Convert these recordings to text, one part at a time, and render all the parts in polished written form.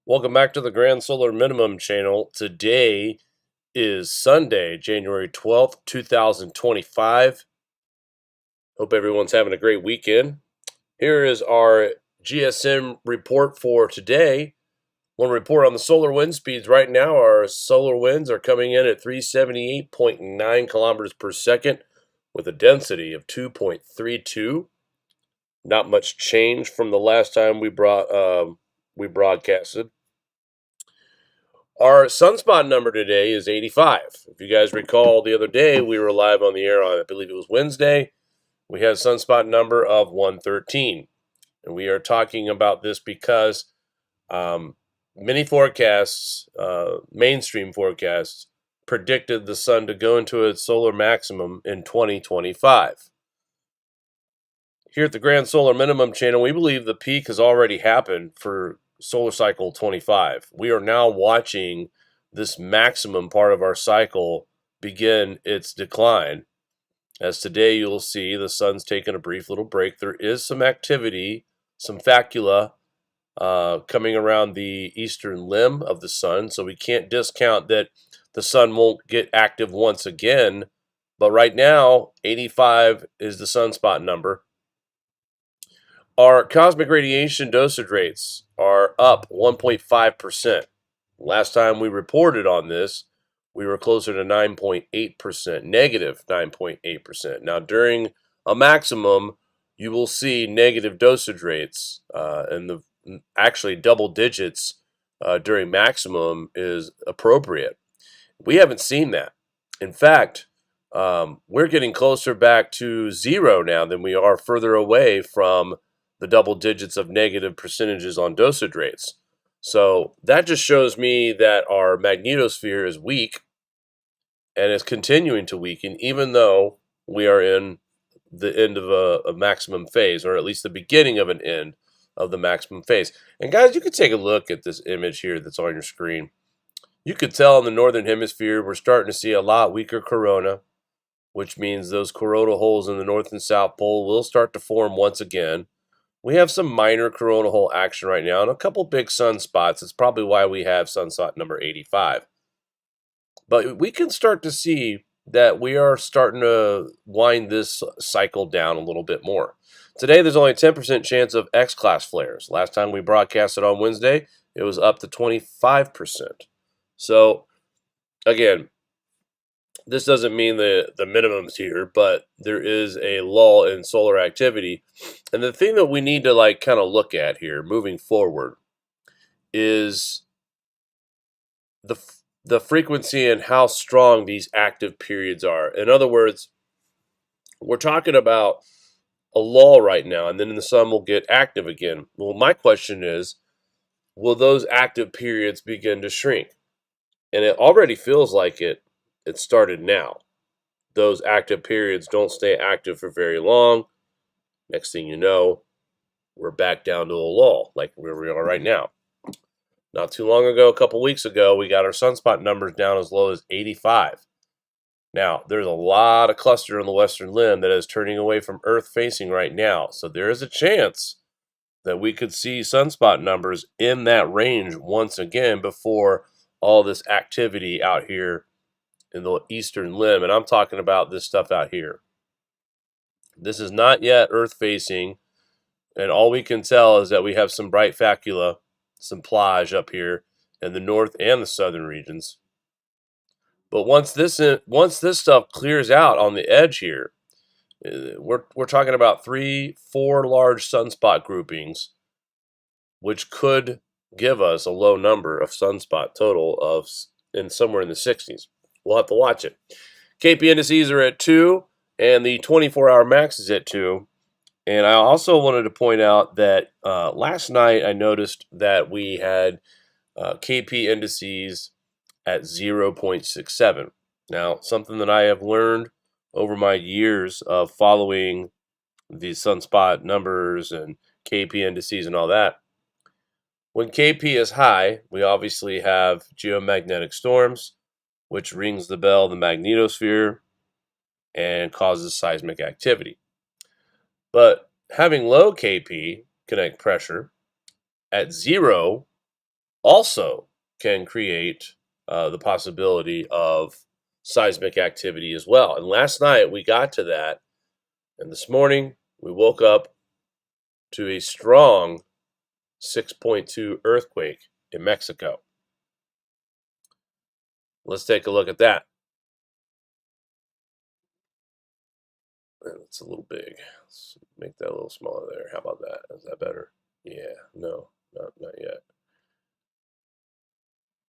Welcome back to the Grand Solar Minimum channel. Today is Sunday, January 12th, 2025. Hope everyone's having a great weekend. Here is our GSM report for today. One report on the solar wind speeds. Right now, our solar winds are coming in at 378.9 kilometers per second with a density of 2.32. Not much change from the last time we broadcasted. Our sunspot number today is 85. If you guys recall, the other day we were live on the air on, I believe it was Wednesday. We had a sunspot number of 113. And we are talking about this because many forecasts, mainstream forecasts, predicted the sun to go into its solar maximum in 2025. Here at the Grand Solar Minimum channel, we believe the peak has already happened for solar cycle 25. We are now watching this maximum part of our cycle begin its decline. As today you'll see the sun's taken a brief little break. There is some activity, some facula coming around the eastern limb of the sun, so we can't discount that the sun won't get active once again. But right now, 85 is the sunspot number. Our cosmic radiation dosage rates are up 1.5%. Last time we reported on this, we were closer to 9.8%, negative 9.8%. Now, during a maximum, you will see negative dosage rates, and actually double digits during maximum is appropriate. We haven't seen that. In fact, we're getting closer back to zero now than we are further away from the double digits of negative percentages on dosage rates. So that just shows me that our magnetosphere is weak and is continuing to weaken, even though we are in the end of a maximum phase, or at least the beginning of an end of the maximum phase. And guys, you can take a look at this image here that's on your screen. You could tell in the northern hemisphere we're starting to see a lot weaker corona, which means those coronal holes in the north and south pole will start to form once again. We have some minor coronal hole action right now and a couple big sunspots. It's probably why we have sunspot number 85. But we can start to see that we are starting to wind this cycle down a little bit more. Today, there's only a 10% chance of X-class flares. Last time we broadcasted on Wednesday, it was up to 25%. So, again, this doesn't mean the minimums here, but there is a lull in solar activity. And the thing that we need to kind of look at here moving forward is the frequency and how strong these active periods are. In other words, we're talking about a lull right now, and then the sun will get active again. Well, my question is, will those active periods begin to shrink? And it already feels like it started now. Those active periods don't stay active for very long. Next thing you know, we're back down to a lull, like where we are right now. Not too long ago, a couple weeks ago, we got our sunspot numbers down as low as 85. Now, there's a lot of cluster in the western limb that is turning away from Earth facing right now. So there is a chance that we could see sunspot numbers in that range once again before all this activity out here in the eastern limb. And I'm talking about this stuff out here. This is not yet Earth facing, and all we can tell is that we have some bright facula, some plage up here in the north and the southern regions. But once this stuff clears out on the edge here, we're talking about 3-4 large sunspot groupings, which could give us a low number of sunspot total of somewhere in the 60s. We'll have to watch it. KP indices are at 2, and the 24-hour max is at 2. And I also wanted to point out that last night I noticed that we had KP indices at 0.67. Now, something that I have learned over my years of following these sunspot numbers and KP indices and all that, when KP is high, we obviously have geomagnetic storms, which rings the bell of the magnetosphere and causes seismic activity. But having low KP, kinetic pressure, at 0, also can create the possibility of seismic activity as well. And last night we got to that, and this morning we woke up to a strong 6.2 earthquake in Mexico. Let's take a look at that. It's a little big. Let's make that a little smaller there. How about that? Is that better? Yeah, no, not yet.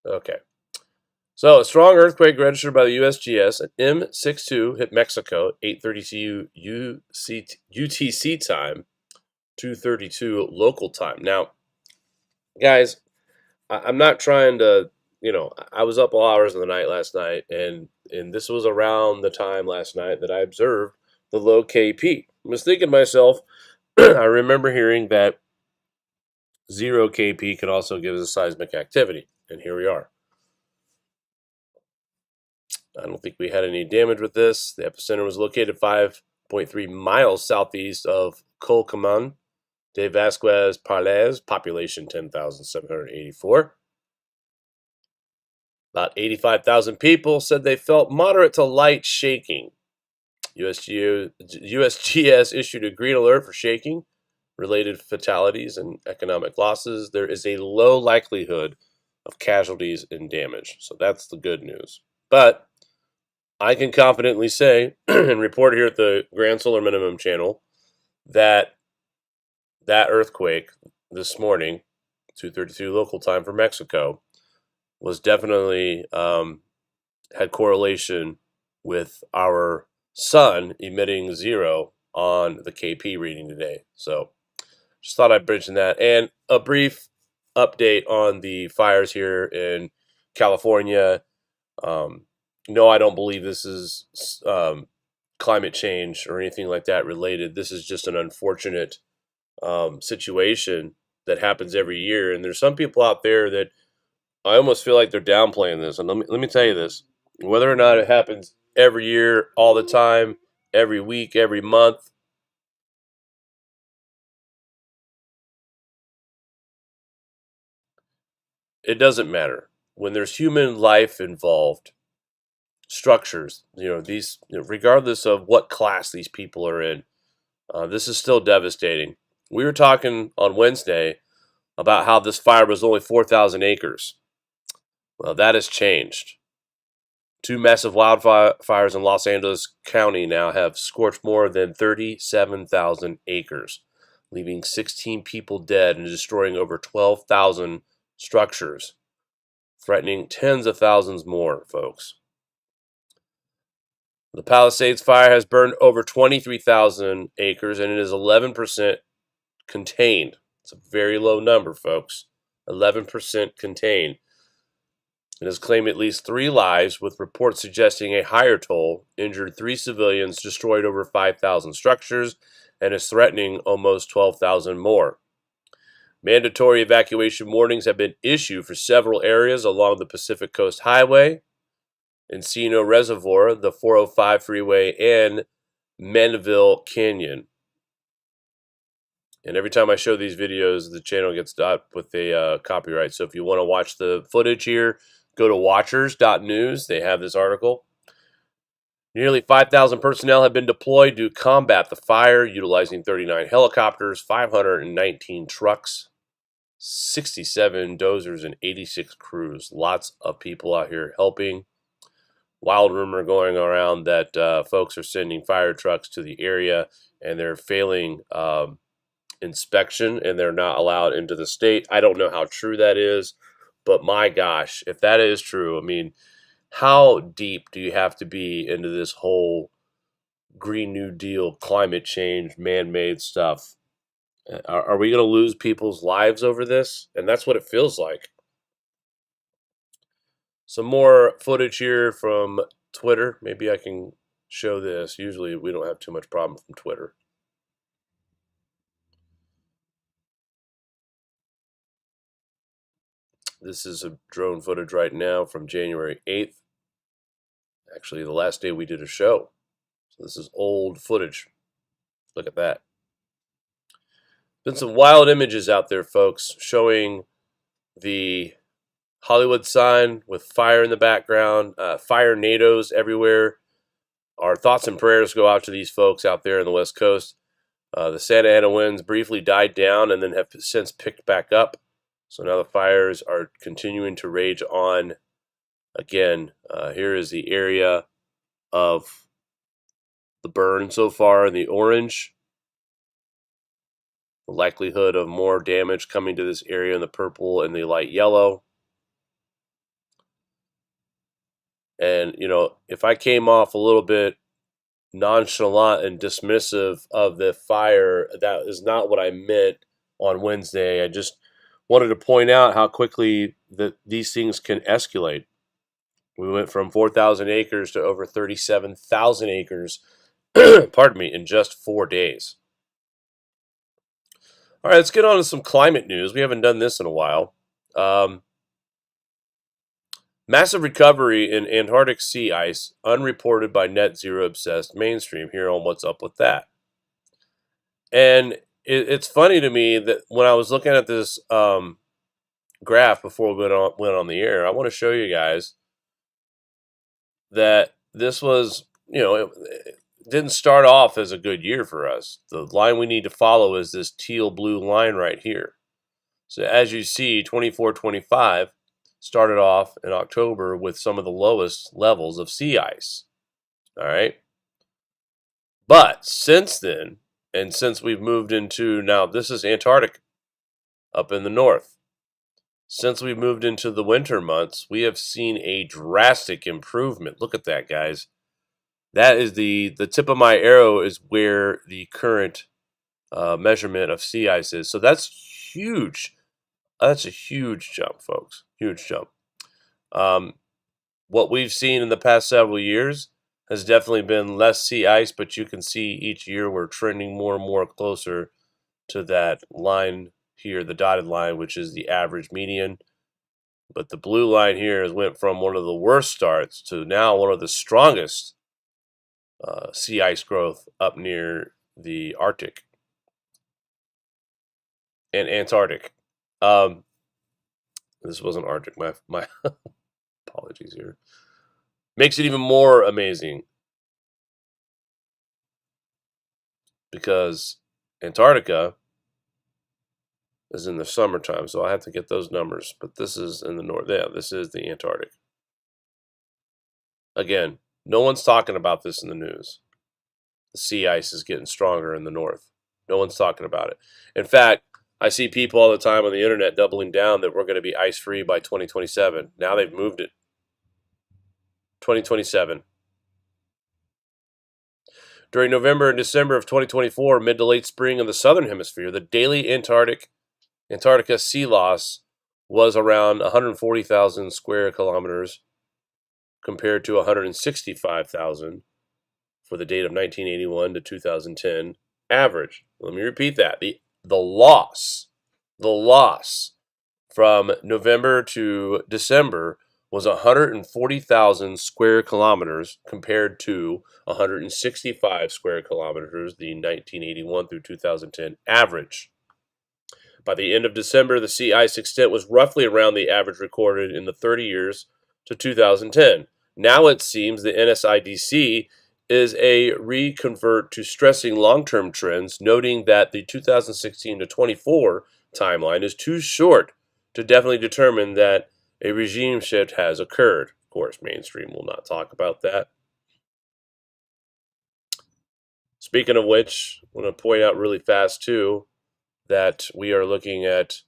Okay. So, a strong earthquake registered by the USGS, an M62 hit Mexico, 8:32 UTC time, 2:32 local time. Now, guys, I'm not trying to, I was up all hours of the night last night, and this was around the time last night that I observed the low KP. I was thinking to myself, I remember hearing that 0 KP can also give us seismic activity, and here we are. I don't think we had any damage with this. The epicenter was located 5.3 miles southeast of Colcaman de Vasquez Parles, population 10,784. About 85,000 people said they felt moderate to light shaking. USGS issued a green alert for shaking, related fatalities, and economic losses. There is a low likelihood of casualties and damage. So that's the good news. But I can confidently say and report here at the Grand Solar Minimum channel that that earthquake this morning, 2:32 local time for Mexico, was definitely had correlation with our sun emitting 0 on the KP reading today. So just thought I'd mention that. And a brief update on the fires here in California. No, I don't believe this is climate change or anything like that related. This is just an unfortunate situation that happens every year. And there's some people out there that I almost feel like they're downplaying this. And let me tell you this, whether or not it happens every year, all the time, every week, every month, it doesn't matter. When there's human life involved, structures, these, regardless of what class these people are in, this is still devastating. We were talking on Wednesday about how this fire was only 4,000 acres. Well, that has changed. 2 massive wildfires in Los Angeles County now have scorched more than 37,000 acres, leaving 16 people dead and destroying over 12,000 structures, threatening tens of thousands more, folks. The Palisades fire has burned over 23,000 acres, and it is 11% contained. It's a very low number, folks. 11% contained. It has claimed at least 3 lives, with reports suggesting a higher toll, injured 3 civilians, destroyed over 5,000 structures, and is threatening almost 12,000 more. Mandatory evacuation warnings have been issued for several areas along the Pacific Coast Highway, Encino Reservoir, the 405 freeway, and Mandeville Canyon. And every time I show these videos, the channel gets stopped with a copyright. So if you want to watch the footage here, go to watchers.news. They have this article. Nearly 5,000 personnel have been deployed to combat the fire, utilizing 39 helicopters, 519 trucks, 67 dozers, and 86 crews. Lots of people out here helping. Wild rumor going around that folks are sending fire trucks to the area and they're failing inspection and they're not allowed into the state. I don't know how true that is, but my gosh, if that is true, I mean, how deep do you have to be into this whole Green New Deal, climate change, man-made stuff? Are we going to lose people's lives over this? And that's what it feels like. Some more footage here from Twitter. Maybe I can show this. Usually we don't have too much problem from Twitter. This is a drone footage right now from January 8th. Actually, the last day we did a show. So this is old footage. Look at that. Been some wild images out there, folks, showing the Hollywood sign with fire in the background, fire NATOs everywhere. Our thoughts and prayers go out to these folks out there on the West Coast. The Santa Ana winds briefly died down and then have since picked back up. So now the fires are continuing to rage on. Again, here is the area of the burn so far in the orange. The likelihood of more damage coming to this area in the purple and the light yellow. And, if I came off a little bit nonchalant and dismissive of the fire, that is not what I meant on Wednesday. I just wanted to point out how quickly that these things can escalate. We went from 4,000 acres to over 37,000 acres, pardon me, in just 4 days. All right, let's get on to some climate news. We haven't done this in a while. Massive recovery in Antarctic sea ice, unreported by net zero obsessed mainstream. Here on What's Up with That. And it's funny to me that when I was looking at this graph before we went on the air, I want to show you guys that this was, it didn't start off as a good year for us. The line we need to follow is this teal blue line right here. So as you see, 24-25 started off in October with some of the lowest levels of sea ice. All right. But since then, and since we've moved into, now this is Antarctic up in the north. Since we've moved into the winter months, we have seen a drastic improvement. Look at that, guys. That is the tip of my arrow is where the current measurement of sea ice is. So that's huge. That's a huge jump, folks. Huge jump. What we've seen in the past several years has definitely been less sea ice, but you can see each year we're trending more and more closer to that line here, the dotted line, which is the average median. But the blue line here has went from one of the worst starts to now one of the strongest sea ice growth up near the Arctic and Antarctic. This wasn't Arctic. My apologies here. Makes it even more amazing because Antarctica is in the summertime, so I have to get those numbers. But this is in the north. Yeah, this is the Antarctic. Again, no one's talking about this in the news. The sea ice is getting stronger in the north. No one's talking about it. In fact, I see people all the time on the internet doubling down that we're going to be ice-free by 2027. Now they've moved it. 2027. During November and December of 2024, mid to late spring in the southern hemisphere, the daily Antarctica sea loss was around 140,000 square kilometers compared to 165,000 for the date of 1981 to 2010 average. Let me repeat that. The loss from November to December was 140,000 square kilometers compared to 165 square kilometers, the 1981 through 2010 average. By the end of December, the sea ice extent was roughly around the average recorded in the 30 years to 2010. Now it seems the NSIDC is a reconvert to stressing long-term trends, noting that the 2016 to 24 timeline is too short to definitely determine that a regime shift has occurred. Of course, mainstream will not talk about that. Speaking of which, I want to point out really fast, too, that we are looking at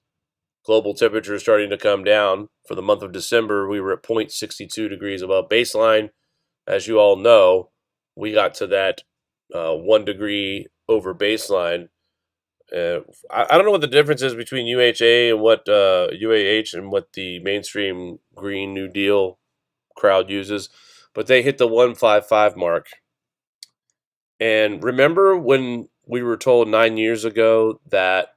global temperatures starting to come down. For the month of December, we were at 0.62 degrees above baseline. As you all know, we got to that 1 degree over baseline. I don't know what the difference is between UHA and what UAH and what the mainstream Green New Deal crowd uses, but they hit the 155 mark. And remember when we were told 9 years ago that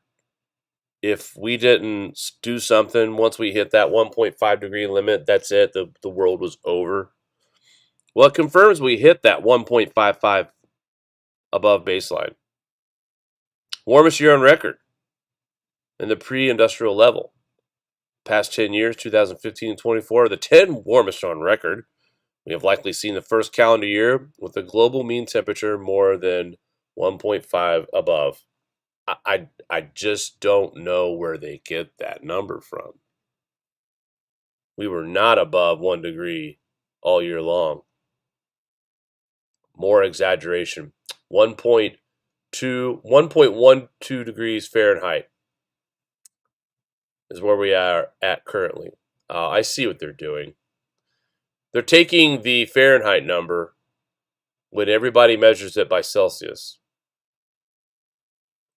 if we didn't do something, once we hit that 1.5 degree limit, that's it, the world was over? Well, it confirms we hit that 1.55 above baseline. Warmest year on record in the pre-industrial level. past 10 years, 2015 and 24, are the 10 warmest on record. We have likely seen the first calendar year with a global mean temperature more than 1.5 above. I just don't know where they get that number from. We were not above 1 degree all year long. More exaggeration. 1.12 degrees Fahrenheit is where we are at currently. I see what they're doing. They're taking the Fahrenheit number when everybody measures it by Celsius.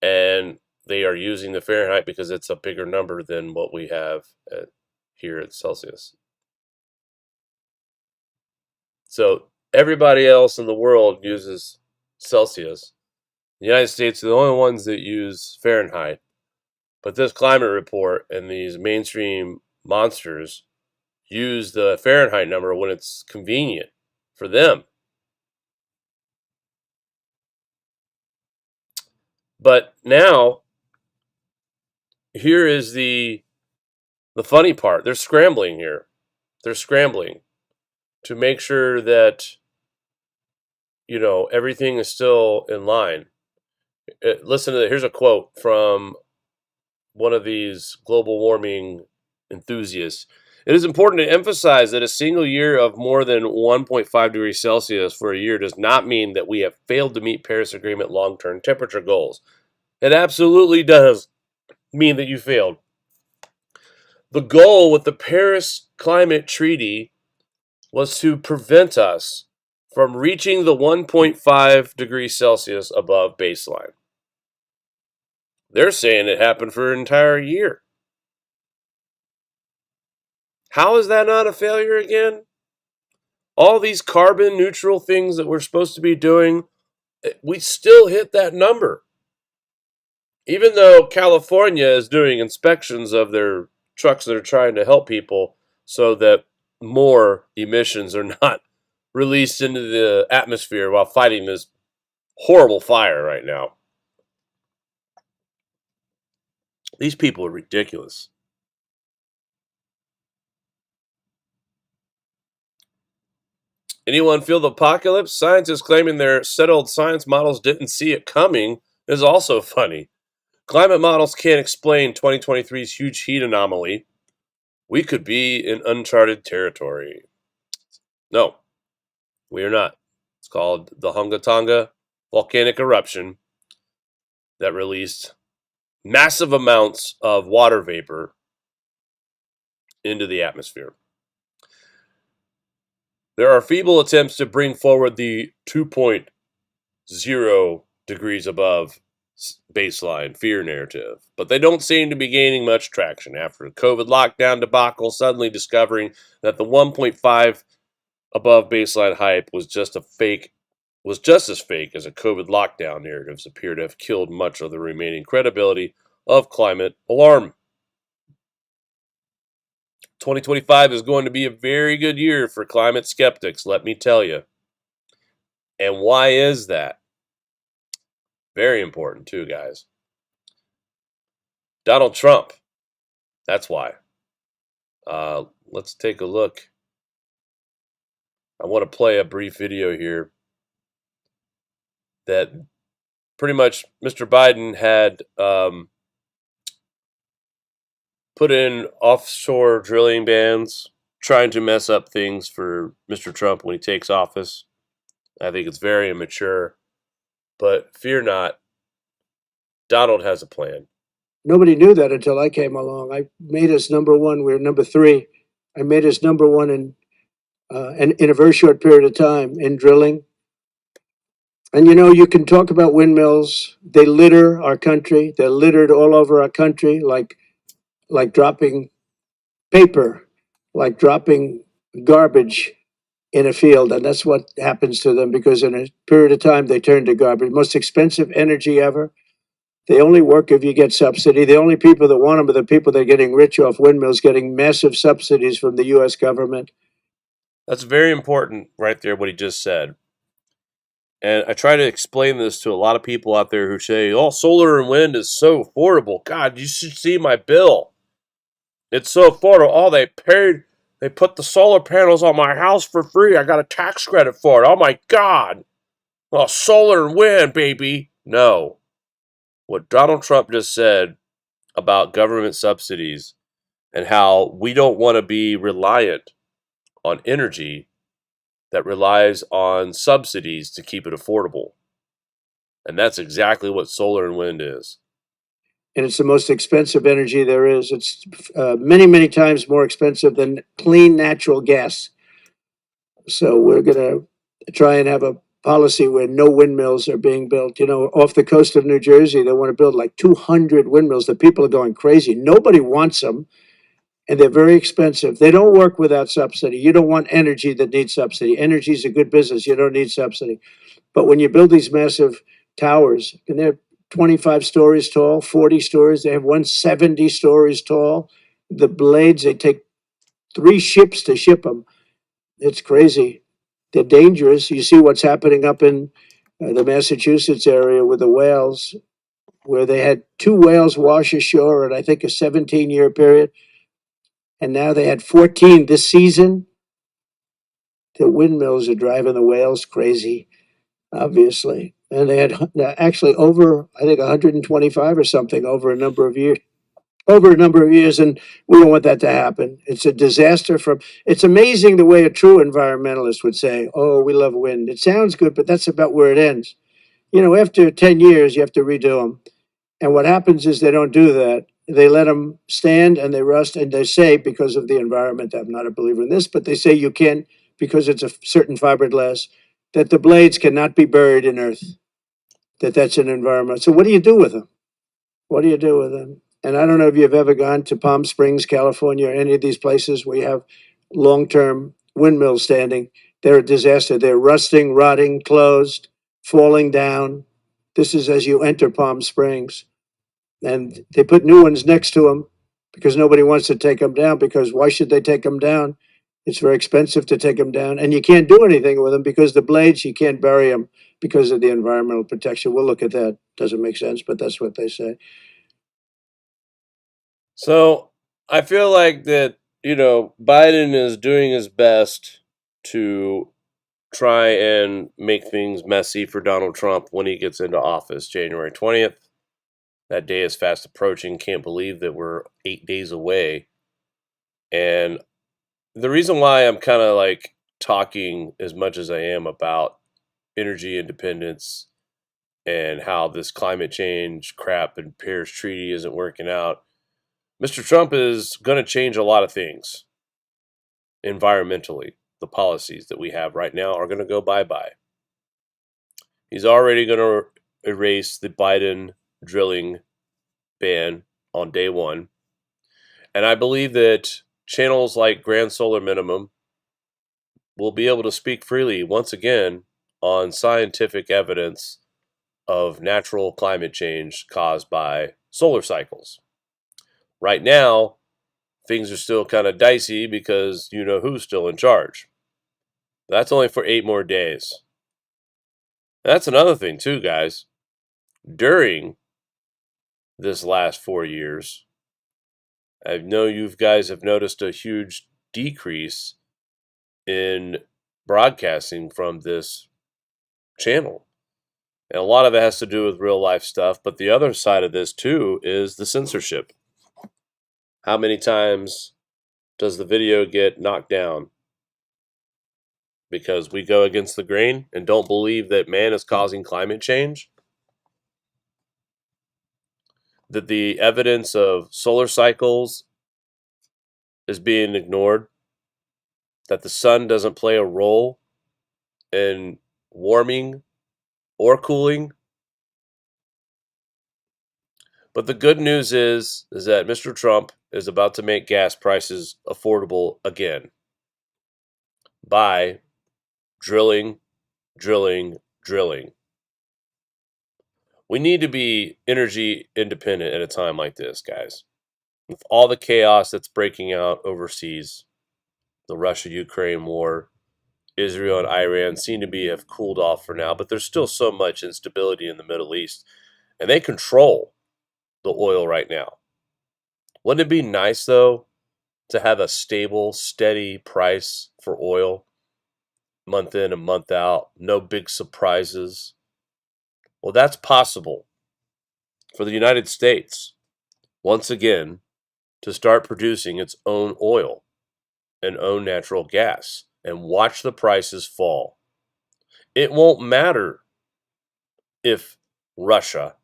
And they are using the Fahrenheit because it's a bigger number than what we have here at Celsius. So everybody else in the world uses Celsius. The United States are the only ones that use Fahrenheit. But this climate report and these mainstream monsters use the Fahrenheit number when it's convenient for them. But now, here is the funny part. They're scrambling here. They're scrambling to make sure that, everything is still in line. Listen to that. Here's a quote from one of these global warming enthusiasts. It is important to emphasize that a single year of more than 1.5 degrees Celsius for a year does not mean that we have failed to meet Paris Agreement long-term temperature goals. It absolutely does mean that you failed. The goal with the Paris Climate Treaty was to prevent us from reaching the 1.5 degrees Celsius above baseline. They're saying it happened for an entire year. How is that not a failure again? All these carbon neutral things that we're supposed to be doing, we still hit that number. Even though California is doing inspections of their trucks that are trying to help people so that more emissions are not released into the atmosphere while fighting this horrible fire right now. These people are ridiculous. Anyone feel the apocalypse? Scientists claiming their settled science models didn't see it coming is also funny. Climate models can't explain 2023's huge heat anomaly. We could be in uncharted territory. No, we are not. It's called the Hunga Tonga volcanic eruption that released massive amounts of water vapor into the atmosphere. There are feeble attempts to bring forward the 2.0 degrees above baseline fear narrative, but they don't seem to be gaining much traction after the COVID lockdown debacle, suddenly discovering that the 1.5 above baseline hype was just as fake as a COVID lockdown narratives appear to have killed much of the remaining credibility of climate alarm. 2025 is going to be a very good year for climate skeptics, let me tell you. And why is that? Very important too, guys. Donald Trump. That's why. Let's take a look. I want to play a brief video here that pretty much Mr. Biden had put in offshore drilling bans, trying to mess up things for Mr. Trump when he takes office. I think it's very immature. But fear not, Donald has a plan. Nobody knew that until I came along. I made us number one. We were number three. I made us number one in a very short period of time in drilling. And you can talk about windmills. They litter our country. They're littered all over our country, like dropping paper, like dropping garbage in a field. And that's what happens to them, because in a period of time, they turn to garbage. Most expensive energy ever. They only work if you get subsidy. The only people that want them are the people that are getting rich off windmills, getting massive subsidies from the U.S. government. That's very important right there, what he just said. And I try to explain this to a lot of people out there who say, oh, solar and wind is so affordable. God, you should see my bill. It's so affordable. Oh, they put the solar panels on my house for free. I got a tax credit for it. Oh my God. Oh, solar and wind, baby. No. What Donald Trump just said about government subsidies and how we don't want to be reliant on energy that relies on subsidies to keep it affordable. And that's exactly what solar and wind is. And it's the most expensive energy there is. It's many, many times more expensive than clean natural gas. So we're going to try and have a policy where no windmills are being built. You know, off the coast of New Jersey, they want to build like 200 windmills. The people are going crazy. Nobody wants them, and they're very expensive. They don't work without subsidy. You don't want energy that needs subsidy. Energy is a good business. You don't need subsidy. But when you build these massive towers, and they're 25 stories tall, 40 stories, they have 170 stories tall. The blades, they take 3 ships to ship them. It's crazy. They're dangerous. You see what's happening up in the Massachusetts area with the whales, where they had 2 whales wash ashore in, I think, a 17-year period. And now they had 14 this season. The windmills are driving the whales crazy, obviously. And they had actually over, I think, 125 or something over a number of years. Over a number of years, and we don't want that to happen. It's a disaster. It's amazing the way a true environmentalist would say, "Oh, we love wind." It sounds good, but that's about where it ends. You know, after 10 years, you have to redo them. And what happens is they don't do that. They let them stand and they rust, and they say, because of the environment, I'm not a believer in this, but they say you can't, because it's a certain fiberglass, that the blades cannot be buried in earth, that's an environment. So what do you do with them? What do you do with them? And I don't know if you've ever gone to Palm Springs, California, or any of these places where you have long-term windmills standing. They're a disaster. They're rusting, rotting, closed, falling down. This is as you enter Palm Springs. And they put new ones next to them because nobody wants to take them down, because why should they take them down? It's very expensive to take them down. And you can't do anything with them because the blades, you can't bury them because of the environmental protection. We'll look at that. Doesn't make sense, but that's what they say. So I feel like that, Biden is doing his best to try and make things messy for Donald Trump when he gets into office, January 20th. That day is fast approaching. Can't believe that we're 8 days away. And the reason why I'm kind of like talking as much as I am about energy independence and how this climate change crap and Paris Treaty isn't working out. Mr. Trump is going to change a lot of things environmentally. The policies that we have right now are going to go bye-bye. He's already going to erase the Biden drilling ban on day one. And I believe that channels like Grand Solar Minimum will be able to speak freely once again on scientific evidence of natural climate change caused by solar cycles. Right now, things are still kind of dicey because you know who's still in charge. That's only for 8 more days. That's another thing, too, guys. During this last 4 years, I know you guys have noticed a huge decrease in broadcasting from this channel. And a lot of it has to do with real life stuff, but the other side of this, too, is the censorship. How many times does the video get knocked down? Because we go against the grain and don't believe that man is causing climate change? That the evidence of solar cycles is being ignored? That the sun doesn't play a role in warming or cooling? But the good news is that Mr. Trump is about to make gas prices affordable again by drilling, drilling, drilling. We need to be energy independent at a time like this, guys. With all the chaos that's breaking out overseas, the Russia-Ukraine war, Israel and Iran seem to have cooled off for now, but there's still so much instability in the Middle East, and they control the oil right now. Wouldn't it be nice, though, to have a stable, steady price for oil month in and month out, no big surprises. Well, that's possible for the United States, once again, to start producing its own oil and own natural gas and watch the prices fall. It won't matter if Russia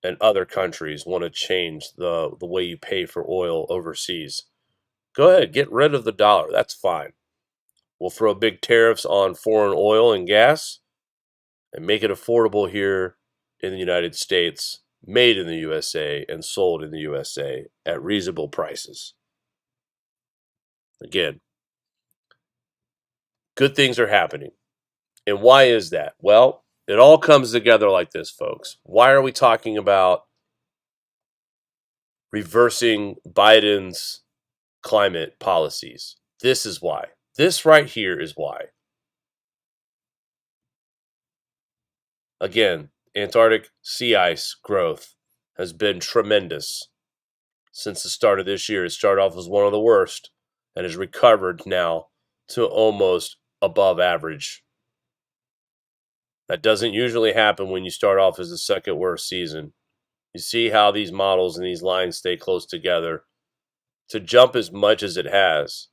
and other countries want to change the way you pay for oil overseas. Go ahead, get rid of the dollar. That's fine. We'll throw big tariffs on foreign oil and gas and make it affordable here in the United States, made in the USA and sold in the USA at reasonable prices. Again, good things are happening. And why is that? Well, it all comes together like this, folks. Why are we talking about reversing Biden's climate policies? This is why. This right here is why. Again, Antarctic sea ice growth has been tremendous since the start of this year. It started off as one of the worst and has recovered now to almost above average. That doesn't usually happen when you start off as the second worst season. You see how these models and these lines stay close together to jump as much as it has.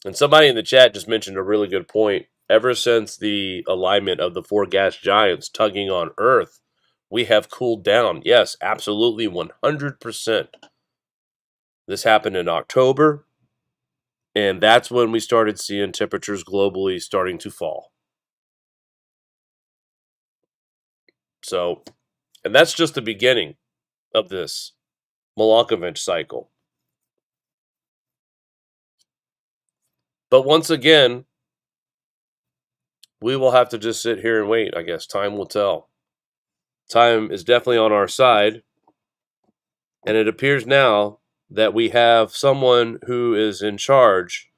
And somebody in the chat just mentioned a really good point. Ever since the alignment of the four gas giants tugging on Earth, we have cooled down. Yes, absolutely 100%. This happened in October, and that's when we started seeing temperatures globally starting to fall. So, and that's just the beginning of this Milankovitch cycle. But once again, we will have to just sit here and wait, I guess. Time will tell. Time is definitely on our side. And it appears now that we have someone who is in charge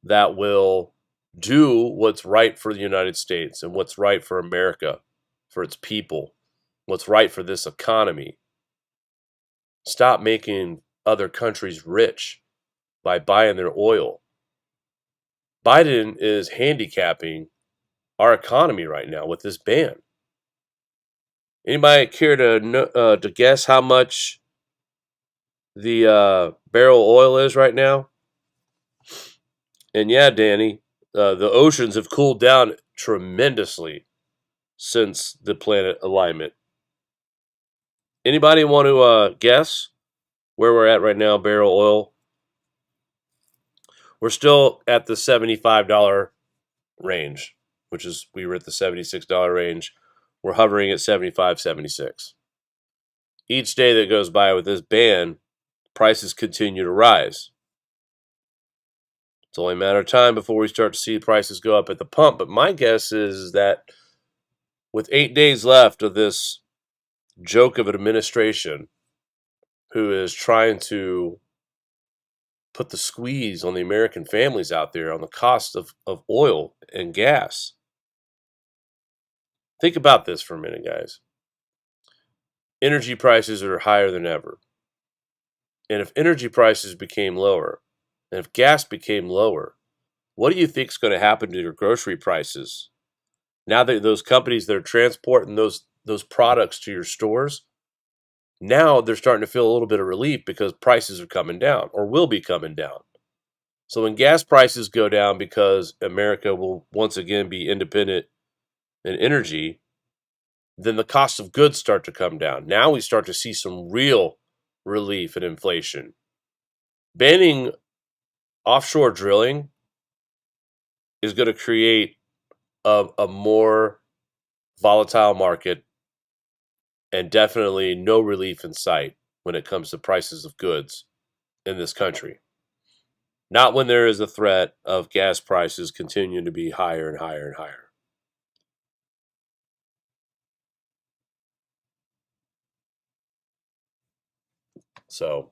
that will do what's right for the United States and what's right for America, for its people, what's right for this economy. Stop making other countries rich by buying their oil. Biden is handicapping our economy right now with this ban. Anybody care to guess how much the barrel of oil is right now? And yeah, Danny, the oceans have cooled down tremendously since the planet alignment. Anybody want to guess where we're at right now, barrel oil? We're still at the $75 range, which is, we were at the $76 range. We're hovering at 75, 76. Each day that goes by with this ban, prices continue to rise. It's only a matter of time before we start to see prices go up at the pump. But my guess is that with 8 days left of this joke of an administration who is trying to put the squeeze on the American families out there on the cost of oil and gas. Think about this for a minute, guys. Energy prices are higher than ever. And if energy prices became lower, and if gas became lower, what do you think is going to happen to your grocery prices? Now that those companies that are transporting those products to your stores, now they're starting to feel a little bit of relief because prices are coming down or will be coming down. So when gas prices go down because America will once again be independent in energy, then the cost of goods start to come down. Now we start to see some real relief in inflation. Banning offshore drilling is going to create a more volatile market and definitely no relief in sight when it comes to prices of goods in this country. Not when there is a threat of gas prices continuing to be higher and higher and higher. So,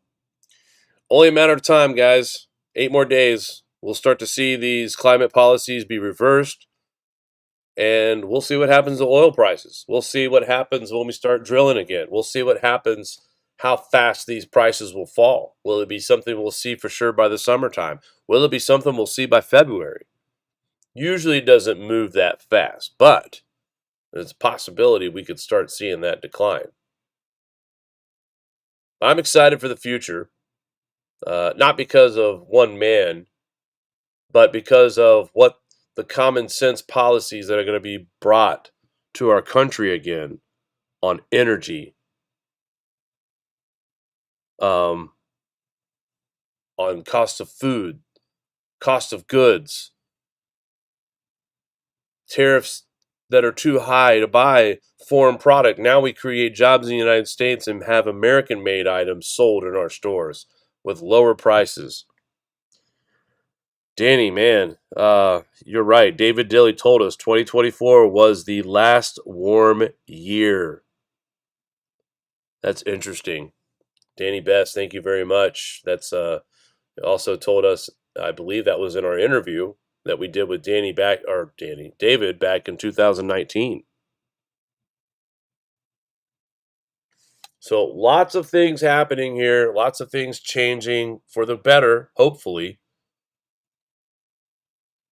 only a matter of time, guys. 8 more days. We'll start to see these climate policies be reversed. And we'll see what happens to oil prices. We'll see what happens when we start drilling again. We'll see what happens how fast these prices will fall. Will it be something we'll see for sure by the summertime? Will it be something we'll see by February? Usually it doesn't move that fast, but there's a possibility we could start seeing that decline. I'm excited for the future, not because of one man, but because of what the common sense policies that are going to be brought to our country again on energy, um, on cost of food, cost of goods, tariffs that are too high to buy foreign product. Now we create jobs in the United States and have American made items sold in our stores with lower prices. Danny, man, you're right. David Dilly told us 2024 was the last warm year. That's interesting. Danny Best, thank you very much. That's also told us, I believe that was in our interview that we did with David back in 2019. So lots of things happening here, lots of things changing for the better, hopefully.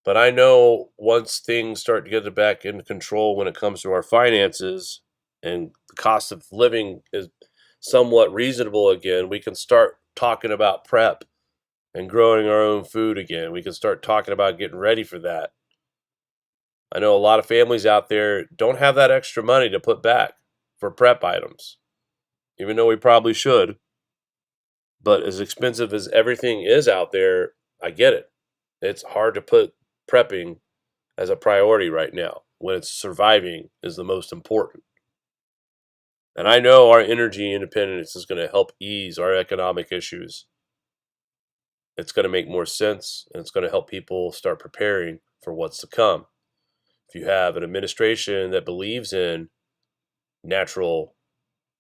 But I know once things start to get back into control when it comes to our finances and the cost of living is somewhat reasonable again, we can start talking about prep and growing our own food again. We can start talking about getting ready for that. I know a lot of families out there don't have that extra money to put back for prep items, even though we probably should. But as expensive as everything is out there, I get it. It's hard to put prepping as a priority right now when it's surviving is the most important. And I know our energy independence is going to help ease our economic issues. It's going to make more sense and it's going to help people start preparing for what's to come. If you have an administration that believes in natural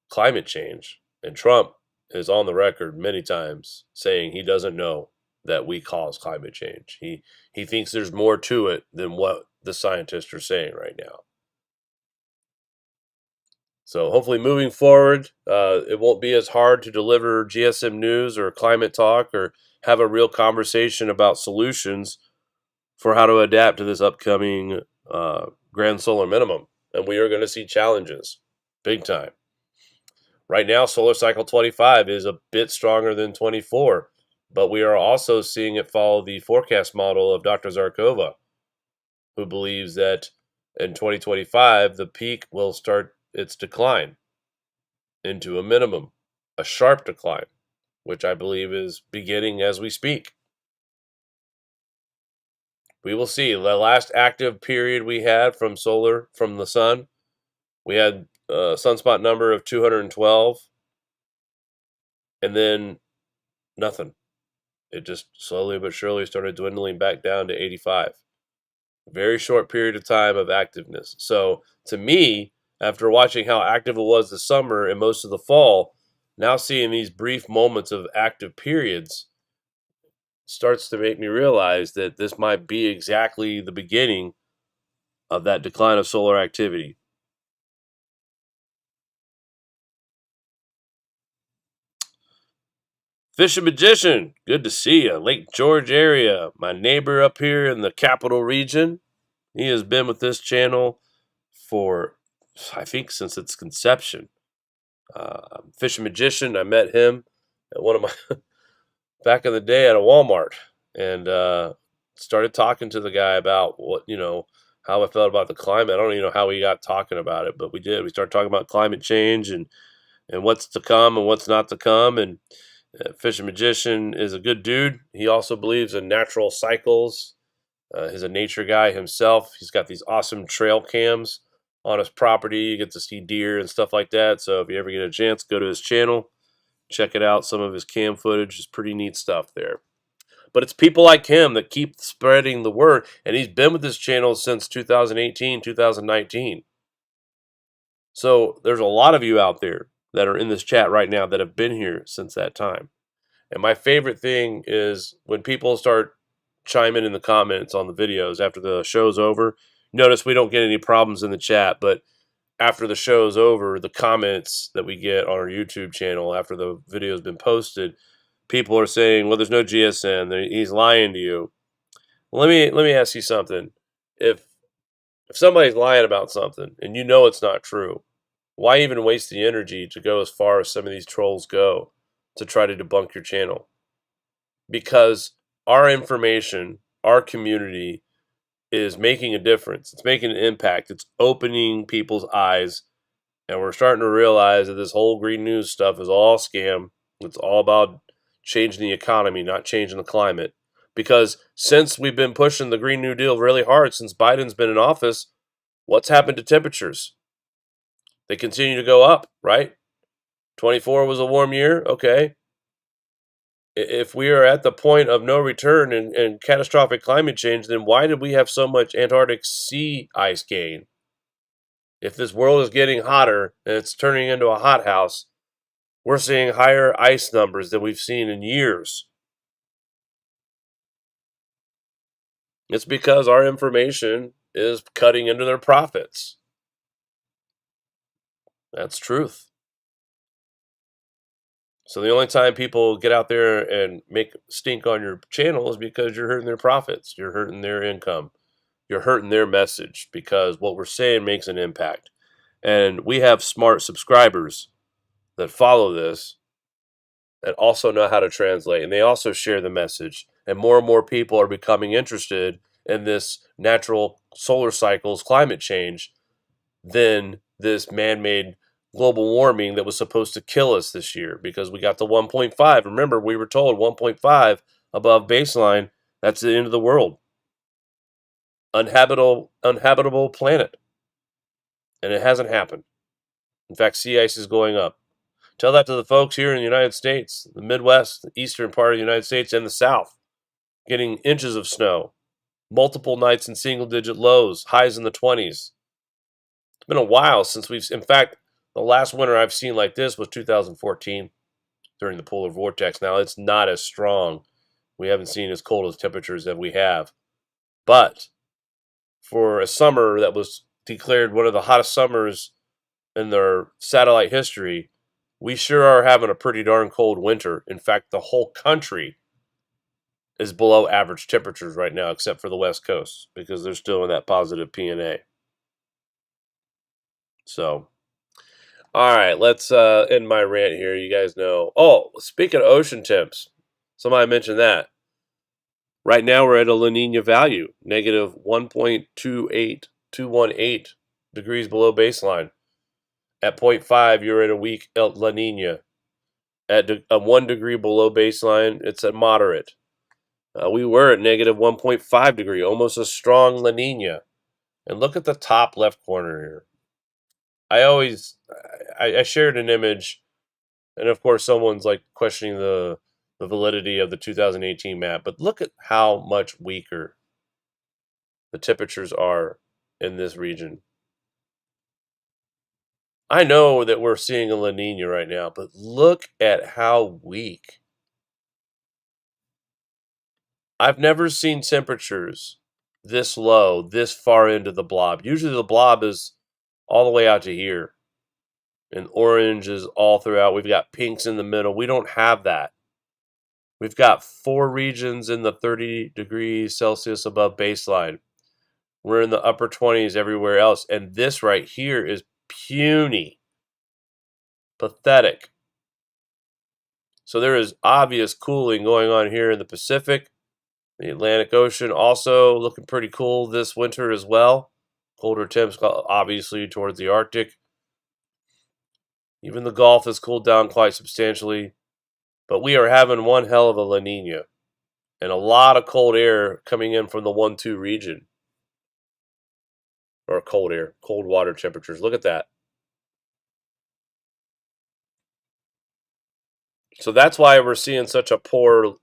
climate change, and Trump is on the record many times saying he doesn't know that we cause climate change. He thinks there's more to it than what the scientists are saying right now. So hopefully moving forward, it won't be as hard to deliver GSM news or climate talk or have a real conversation about solutions for how to adapt to this upcoming grand solar minimum. And we are going to see challenges big time. Right now, solar cycle 25 is a bit stronger than 24, but we are also seeing it follow the forecast model of Dr. Zarkova, who believes that in 2025, the peak will start its decline into a minimum, a sharp decline, which I believe is beginning as we speak. We will see. The last active period we had from solar, from the sun, we had a sunspot number of 212, and then nothing. It just slowly but surely started dwindling back down to 85. Very short period of time of activeness. So to me, after watching how active it was this summer and most of the fall, now seeing these brief moments of active periods starts to make me realize that this might be exactly the beginning of that decline of solar activity. Fish and Magician, good to see you. Lake George area, my neighbor up here in the capital region. He has been with this channel for, I think, since its conception. Fish and Magician, I met him at one of my, back in the day at a Walmart, and started talking to the guy about what, how I felt about the climate. I don't even know how we got talking about it, but we did. We started talking about climate change and what's to come and what's not to come. And Fish and Magician is a good dude. He also believes in natural cycles. He's a nature guy himself. He's got these awesome trail cams on his property. You get to see deer and stuff like that. So if you ever get a chance, go to his channel, check it out. Some of his cam footage is pretty neat stuff there. But it's people like him that keep spreading the word. And he's been with this channel since 2018, 2019. So there's a lot of you out there that are in this chat right now that have been here since that time. And my favorite thing is when people start chiming in the comments on the videos after the show's over. Notice we don't get any problems in the chat, but after the show's over, the comments that we get on our YouTube channel after the video's been posted, people are saying, "Well, there's no GSM. He's lying to you." Well, let me ask you something. If somebody's lying about something and you know it's not true, why even waste the energy to go as far as some of these trolls go to try to debunk your channel? Because our information, our community is making a difference. It's making an impact. It's opening people's eyes. And we're starting to realize that this whole green news stuff is all scam. It's all about changing the economy, not changing the climate. Because since we've been pushing the Green New Deal really hard, since Biden's been in office, what's happened to temperatures? They continue to go up, right? 24 was a warm year. Okay. If we are at the point of no return and catastrophic climate change, then why did we have so much Antarctic sea ice gain? If this world is getting hotter and it's turning into a hothouse, we're seeing higher ice numbers than we've seen in years. It's because our information is cutting into their profits. That's truth. So the only time people get out there and make stink on your channel is because you're hurting their profits, you're hurting their income, you're hurting their message, because what we're saying makes an impact. And we have smart subscribers that follow this that also know how to translate, and they also share the message. And more people are becoming interested in this natural solar cycles, climate change, than this man-made global warming that was supposed to kill us this year, because we got to 1.5. Remember, we were told 1.5 above baseline, that's the end of the world. Unhabitable planet. And it hasn't happened. In fact, sea ice is going up. Tell that to the folks here in the United States, the Midwest, the eastern part of the United States, and the South, getting inches of snow, multiple nights in single-digit lows, highs in the 20s. It's been a while since in fact, the last winter I've seen like this was 2014 during the polar vortex. Now, it's not as strong. We haven't seen as cold as temperatures that we have. But for a summer that was declared one of the hottest summers in their satellite history, we sure are having a pretty darn cold winter. In fact, the whole country is below average temperatures right now, except for the West Coast, because they're still in that positive PNA. So, all right, let's end my rant here. You guys know. Oh, speaking of ocean temps, somebody mentioned that. Right now, we're at a La Nina value, negative 1.28218 degrees below baseline. At 0.5, you're at a weak La Nina. At a 1 degree below baseline, it's a moderate. We were at negative 1.5 degree, almost a strong La Nina. And look at the top left corner here. I shared an image, and of course someone's like questioning the validity of the 2018 map, but look at how much weaker the temperatures are in this region. I know that we're seeing a La Nina right now, but look at how weak. I've never seen temperatures this low, this far into the blob. Usually the blob is all the way out to here. And orange is all throughout. We've got pinks in the middle. We don't have that. We've got 4 regions in the 30 degrees Celsius above baseline. We're in the upper 20s everywhere else. And this right here is puny. Pathetic. So there is obvious cooling going on here in the Pacific. The Atlantic Ocean also looking pretty cool this winter as well. Colder temps obviously towards the Arctic. Even the Gulf has cooled down quite substantially. But we are having one hell of a La Nina. And a lot of cold air coming in from the 1-2 region. Or cold air, cold water temperatures. Look at that. So that's why we're seeing such a poor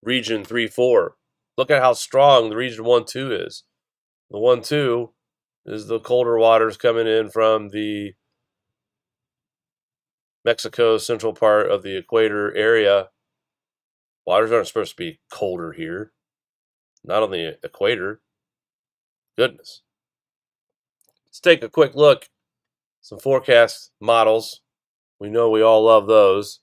region 3-4. Look at how strong the region 1-2 is. The 1-2 is the colder waters coming in from the Mexico central part of the equator area. Waters aren't supposed to be colder here. Not on the equator. Goodness. Let's take a quick look some forecast models. We know we all love those.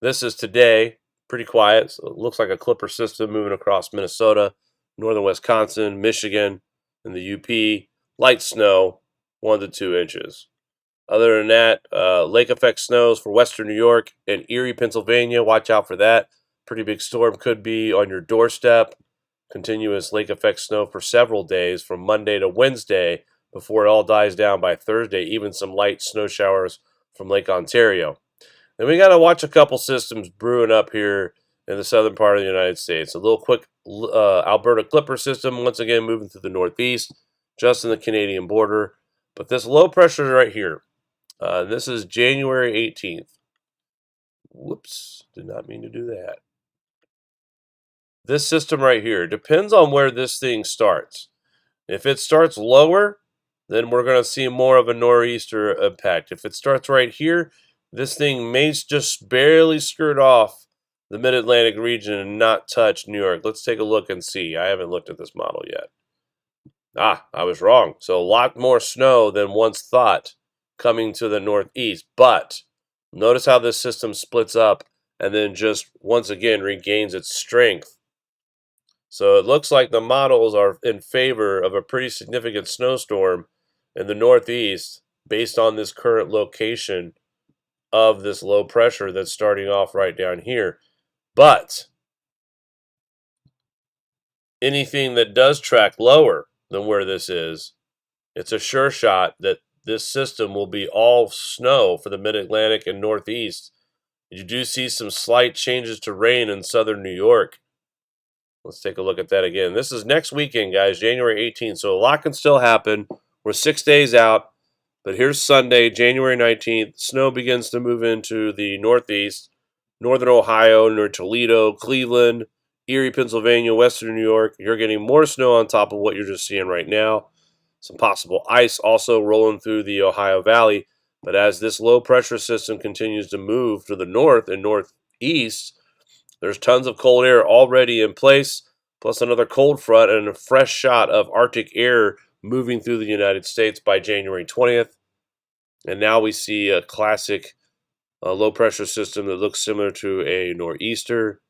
This is today, pretty quiet. So it looks like a clipper system moving across Minnesota, northern Wisconsin, Michigan, and the UP. Light snow, 1 to 2 inches. Other than that, lake effect snows for western New York and Erie, Pennsylvania. Watch out for that. Pretty big storm could be on your doorstep. Continuous lake effect snow for several days from Monday to Wednesday before it all dies down by Thursday. Even some light snow showers from Lake Ontario. Then we got to watch a couple systems brewing up here in the southern part of the United States. A little quick Alberta Clipper system, once again moving through the northeast, just in the Canadian border. But this low pressure right here, this is January 18th. Whoops, did not mean to do that. This system right here depends on where this thing starts. If it starts lower, then we're going to see more of a nor'easter impact. If it starts right here, this thing may just barely skirt off the mid-Atlantic region and not touch New York. Let's take a look and see. I haven't looked at this model yet. I was wrong. So a lot more snow than once thought coming to the northeast. But notice how this system splits up and then just once again regains its strength. So it looks like the models are in favor of a pretty significant snowstorm in the northeast based on this current location of this low pressure that's starting off right down here. But anything that does track lower than where this is, it's a sure shot that this system will be all snow for the mid-Atlantic and northeast. You do see some slight changes to rain in southern New York. Let's take a look at that again. This is next weekend, guys, January 18th. So a lot can still happen. We're 6 days out. But here's Sunday, January 19th. Snow begins to move into the northeast, northern Ohio, near Toledo, Cleveland, Erie, Pennsylvania, western New York. You're getting more snow on top of what you're just seeing right now. Some possible ice also rolling through the Ohio Valley. But as this low pressure system continues to move to the north and northeast, there's tons of cold air already in place, plus another cold front and a fresh shot of Arctic air moving through the United States by January 20th. And now we see a classic low pressure system that looks similar to a nor'easter.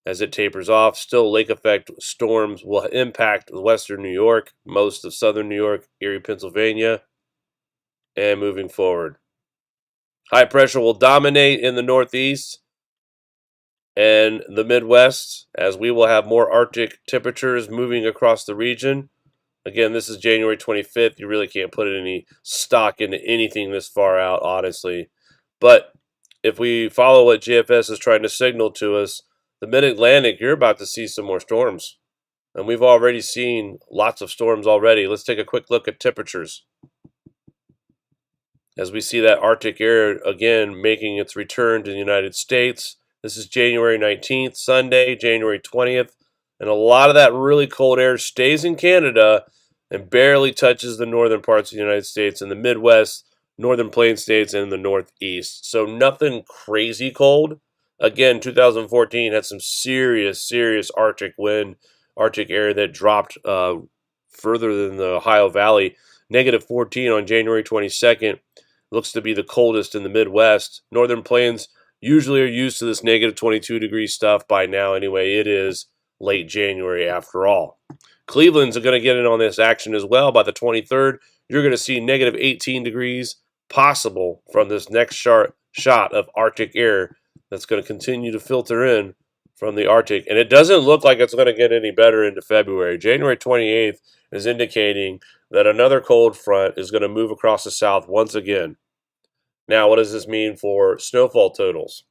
As it tapers off, still lake effect storms will impact western New York, most of southern New York, Erie, Pennsylvania, and moving forward. High pressure will dominate in the northeast and the Midwest, as we will have more Arctic temperatures moving across the region. Again, this is January 25th. You really can't put any stock into anything this far out, honestly. But if we follow what GFS is trying to signal to us, the Mid-Atlantic, you're about to see some more storms. And we've already seen lots of storms already. Let's take a quick look at temperatures. As we see that Arctic air, again, making its return to the United States. This is January 19th, Sunday, January 20th. And a lot of that really cold air stays in Canada and barely touches the northern parts of the United States and the Midwest, northern plain states, and the Northeast. So nothing crazy cold. Again, 2014 had some serious Arctic wind, Arctic air that dropped further than the Ohio Valley. -14 on January 22nd. Looks to be the coldest in the Midwest. Northern plains usually are used to this -22-degree stuff by now anyway. It is late January after all. Cleveland's going to get in on this action as well. By the 23rd, you're going to see -18 degrees possible from this next shot of Arctic air that's going to continue to filter in from the Arctic. And it doesn't look like it's going to get any better into February. January 28th is indicating that another cold front is going to move across the south once again. Now, what does this mean for snowfall totals?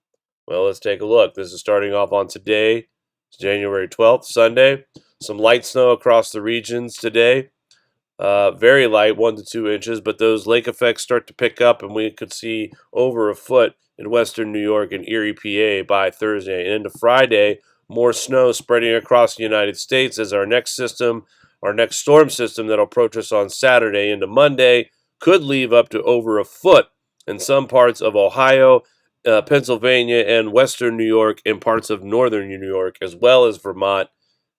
Well, let's take a look. This is starting off on today. It's January 12th, Sunday. Some light snow across the regions today. Very light, 1 to 2 inches, but those lake effects start to pick up, and we could see over a foot in western New York and Erie, PA by Thursday. And into Friday, more snow spreading across the United States as our next storm system that'll approach us on Saturday into Monday could leave up to over a foot in some parts of Ohio, Pennsylvania, and western New York, and parts of northern New York, as well as Vermont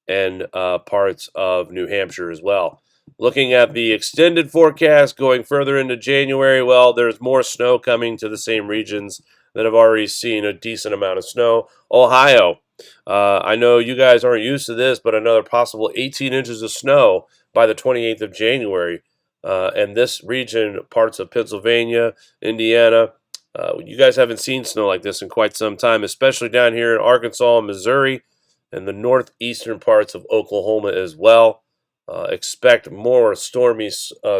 and parts of New Hampshire as well. Looking at the extended forecast going further into January, well, there's more snow coming to the same regions that have already seen a decent amount of snow. Ohio, I know you guys aren't used to this, but another possible 18 inches of snow by the 28th of January. And this region, parts of Pennsylvania, Indiana, you guys haven't seen snow like this in quite some time, especially down here in Arkansas and Missouri and the northeastern parts of Oklahoma as well. Expect more stormy,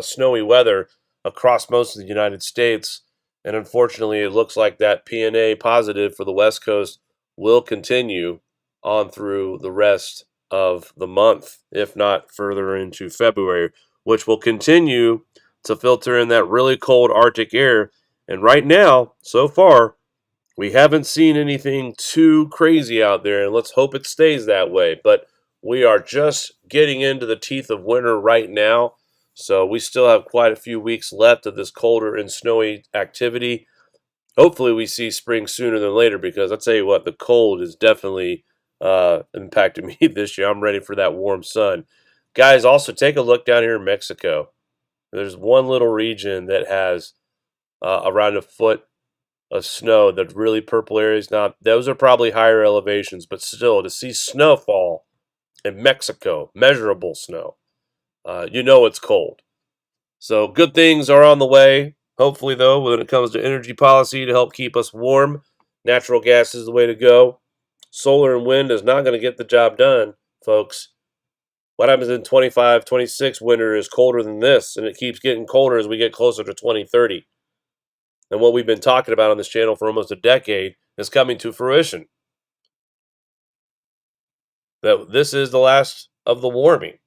snowy weather across most of the United States. And unfortunately, it looks like that PNA positive for the West Coast will continue on through the rest of the month, if not further into February, which will continue to filter in that really cold Arctic air. And right now, so far, we haven't seen anything too crazy out there, and let's hope it stays that way. But we are just getting into the teeth of winter right now, so we still have quite a few weeks left of this colder and snowy activity. Hopefully, we see spring sooner than later, because I'll tell you what, the cold is definitely impacted me this year. I'm ready for that warm sun. Guys, also take a look down here in Mexico. There's one little region that has around a foot of snow. The really purple areas, not those are probably higher elevations, but still to see snowfall in Mexico, measurable snow, you know it's cold. So good things are on the way. Hopefully, though, when it comes to energy policy to help keep us warm, natural gas is the way to go. Solar and wind is not going to get the job done, folks. What happens in 25, 26 winter is colder than this, and it keeps getting colder as we get closer to 2030. And what we've been talking about on this channel for almost a decade is coming to fruition. That this is the last of the warming.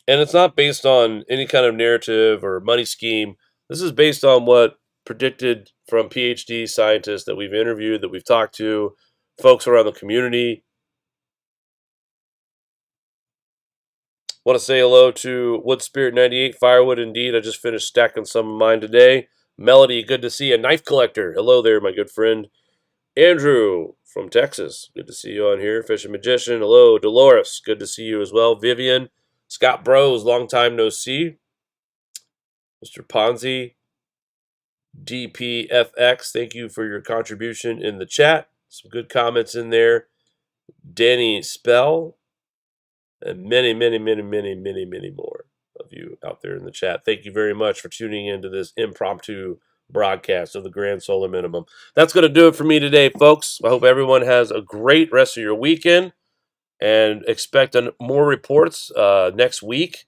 And it's not based on any kind of narrative or money scheme. This is based on what predicted from PhD scientists that we've interviewed, that we've talked to, folks around the community. Want to say hello to Wood Spirit 98 Firewood. Indeed, I just finished stacking some of mine today. Melody, good to see you. Knife Collector, hello there, my good friend. Andrew from Texas, good to see you on here. Fishing Magician, hello. Dolores, good to see you as well. Vivian, Scott Bros, long time no see. Mr. Ponzi, DPFX, thank you for your contribution in the chat. Some good comments in there. Danny Spell, and many, many, many, many, many, many more of you out there in the chat. Thank you very much for tuning into this impromptu broadcast of the Grand Solar Minimum. That's going to do it for me today, folks. I hope everyone has a great rest of your weekend, and expect more reports next week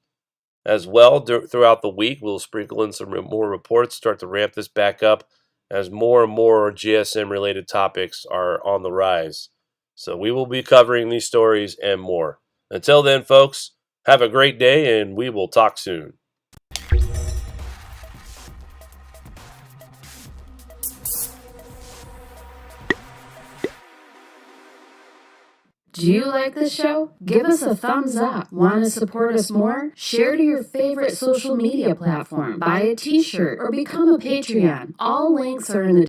as well. Throughout the week, we'll sprinkle in some more reports, start to ramp this back up as more and more GSM related topics are on the rise. So we will be covering these stories and more. Until then, folks, have a great day, and we will talk soon. Do you like this show? Give us a thumbs up. Want to support us more? Share to your favorite social media platform, buy a t-shirt, or become a Patreon. All links are in the